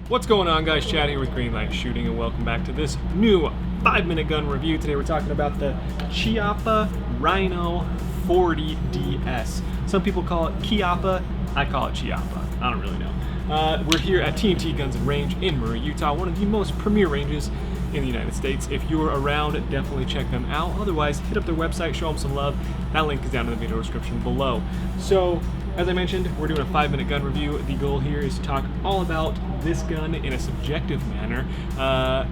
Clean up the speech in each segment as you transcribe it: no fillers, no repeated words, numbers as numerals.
What's going on, guys? Chad here with Greenlight Shooting, and welcome back to this new 5-minute gun review. Today we're talking about the Chiappa Rhino 40DS. Some people call it Chiappa, I call it Chiappa. I don't really know. We're here at T&T Guns and Range in Murray, Utah, one of the most premier ranges in the United States. If you're around, definitely check them out. Otherwise, hit up their website, show them some love. That link is down in the video description below. So, as I mentioned, we're doing a 5-minute gun review. The goal here is to talk all about this gun in a subjective manner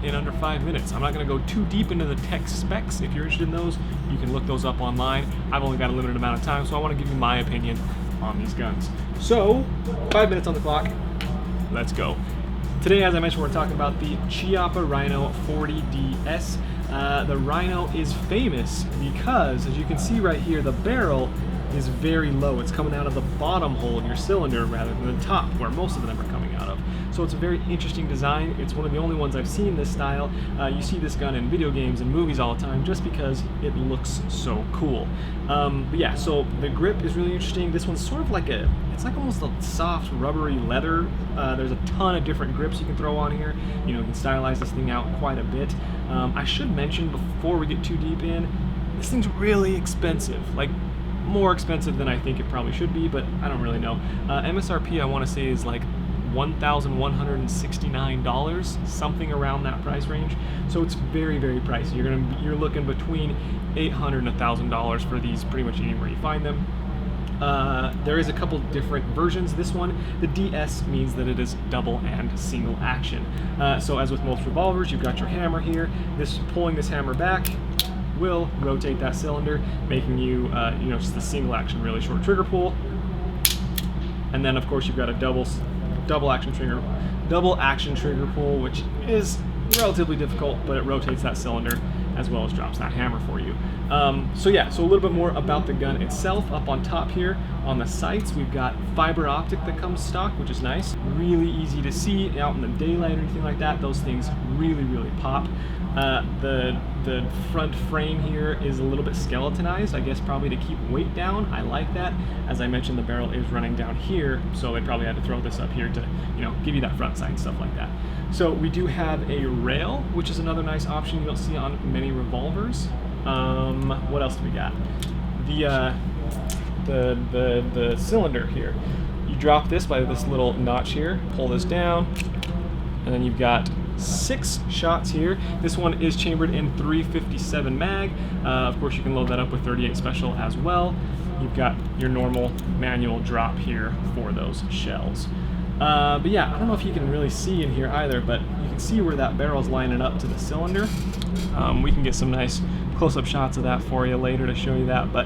in under 5 minutes. I'm not going to go too deep into the tech specs. If you're interested in those, you can look those up online. I've only got a limited amount of time, so I want to give you my opinion on these guns. So, 5 minutes on the clock. Let's go. Today, as I mentioned, we're talking about the Chiappa Rhino 40DS. The Rhino is famous because, as you can see right here, the barrel is very low. It's coming out of the bottom hole in your cylinder rather than the top, where most of them are coming out of. So it's a very interesting design. It's one of the only ones I've seen this style. You see this gun in video games and movies all the time just because it looks so cool. But yeah, so the grip is really interesting. This one's sort of like it's like almost a soft rubbery leather. There's a ton of different grips you can throw on here. You can stylize this thing out quite a bit. I should mention before we get too deep in, this thing's really expensive. Like, more expensive than I think it probably should be, but I don't really know. MSRP I want to say is like $1,169, something around that price range. So it's very, very pricey. You're looking between $800 and $1,000 for these pretty much anywhere you find them. There is a couple different versions. This one, the DS, means that it is double and single action. So as with most revolvers, you've got your hammer here. Pulling this hammer back will rotate that cylinder, making you, just the single action, really short trigger pull. And then, of course, you've got a double action trigger pull, which is relatively difficult, but it rotates that cylinder as well as drops that hammer for you. So a little bit more about the gun itself. Up on top here, on the sights, we've got fiber optic that comes stock, which is nice. Really easy to see out in the daylight or anything like that. Those things really, really pop. The front frame here is a little bit skeletonized, I guess probably to keep weight down. I like that. As I mentioned, the barrel is running down here, so they probably had to throw this up here to, give you that front sight and stuff like that. So we do have a rail, which is another nice option you don't see on many revolvers. What else do we got? The cylinder here. You drop this by this little notch here, pull this down, and then you've got 6 shots here. This one is chambered in .357 mag. Of course, you can load that up with .38 special as well. You've got your normal manual drop here for those shells. But yeah, I don't know if you can really see in here either, but you can see where that barrel's lining up to the cylinder. We can get some nice close-up shots of that for you later to show you that, but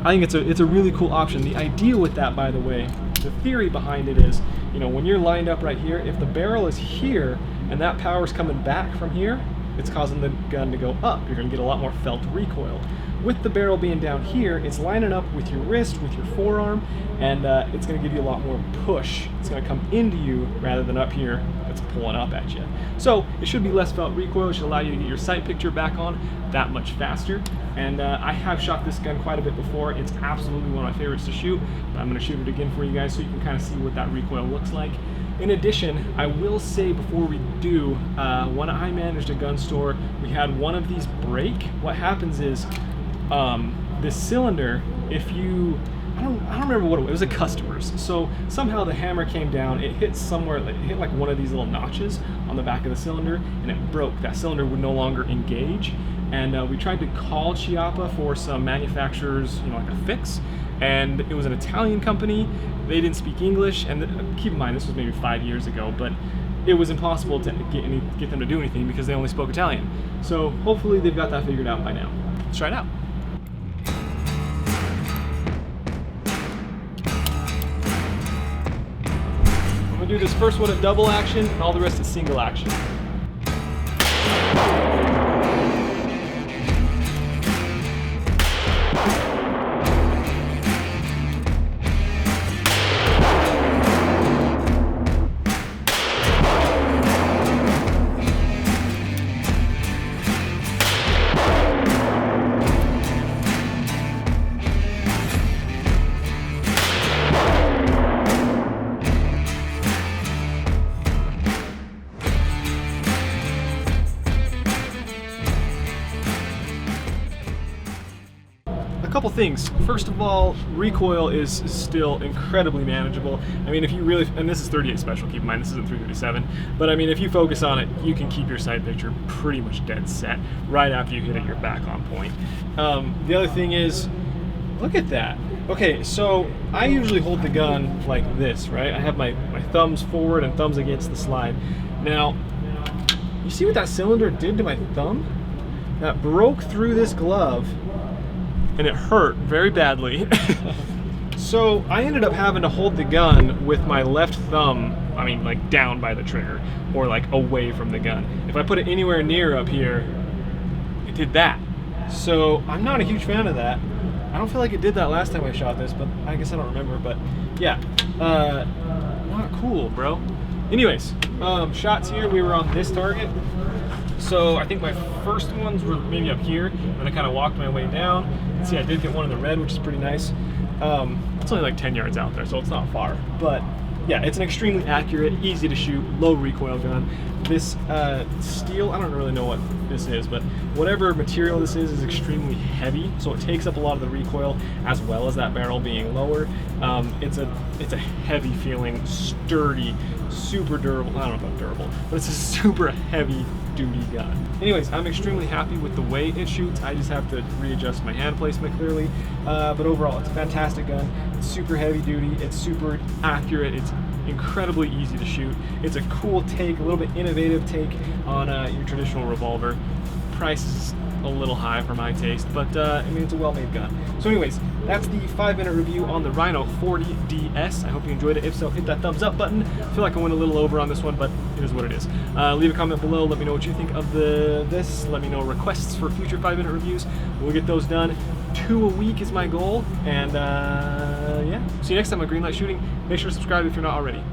I think it's a really cool option. The idea with that, by the way, the theory behind it is, when you're lined up right here, if the barrel is here and that power's coming back from here, it's causing the gun to go up. You're going to get a lot more felt recoil. With the barrel being down here, it's lining up with your wrist, with your forearm, and it's going to give you a lot more push. It's going to come into you rather than up here. It's pulling up at you. So it should be less felt recoil. It should allow you to get your sight picture back on that much faster. And I have shot this gun quite a bit before. It's absolutely one of my favorites to shoot, but I'm going to shoot it again for you guys so you can kind of see what that recoil looks like. In addition, I will say before we do, when I managed a gun store, we had one of these break. What happens is, this cylinder, I don't remember what it was a customer's. So somehow the hammer came down, it hit somewhere, it hit like one of these little notches on the back of the cylinder, and it broke. That cylinder would no longer engage. And we tried to call Chiappa for some manufacturers, like a fix, and it was an Italian company. They didn't speak English, and keep in mind, this was maybe 5 years ago, but it was impossible to get them to do anything because they only spoke Italian. So hopefully they've got that figured out by now. Let's try it out. I'm gonna do this first one at double action, and all the rest at single action. couple things. First of all, recoil is still incredibly manageable. I mean, if you really, and this is 38 special, keep in mind, this isn't 337, but I mean, if you focus on it, you can keep your sight picture pretty much dead set right after you hit it, you're back on point. The other thing is, look at that. Okay, so I usually hold the gun like this, right? I have my thumbs forward and thumbs against the slide. Now, you see what that cylinder did to my thumb? That broke through this glove, and it hurt very badly. So I ended up having to hold the gun with my left thumb, I mean like down by the trigger, or like away from the gun. If I put it anywhere near up here, it did that. So I'm not a huge fan of that. I don't feel like it did that last time I shot this, but I guess I don't remember, but yeah, not cool, bro. Anyways, shots here, we were on this target. So I think my first ones were maybe up here, and then I kind of walked my way down. See, I did get one in the red, which is pretty nice. It's only like 10 yards out there, so it's not far. But yeah, it's an extremely accurate, easy to shoot, low recoil gun. This steel, I don't really know what this is, but whatever material this is extremely heavy, so it takes up a lot of the recoil, as well as that barrel being lower. It's a heavy feeling, sturdy, super durable. I don't know about durable, but it's a super heavy duty gun. Anyways, I'm extremely happy with the way it shoots. I just have to readjust my hand placement clearly, but overall it's a fantastic gun. It's super heavy duty, it's super accurate, it's incredibly easy to shoot. It's a cool take, a little bit innovative take on your traditional revolver. Price is a little high for my taste, but I mean, it's a well-made gun. So anyways, that's the 5-minute review on the Rhino 40DS. I hope you enjoyed it. If so, hit that thumbs up button. I feel like I went a little over on this one, but it is what it is. Leave a comment below. Let me know what you think of this. Let me know requests for future 5-minute reviews. We'll get those done. 2 a week is my goal. And yeah, see you next time on Greenlight Shooting. Make sure to subscribe if you're not already.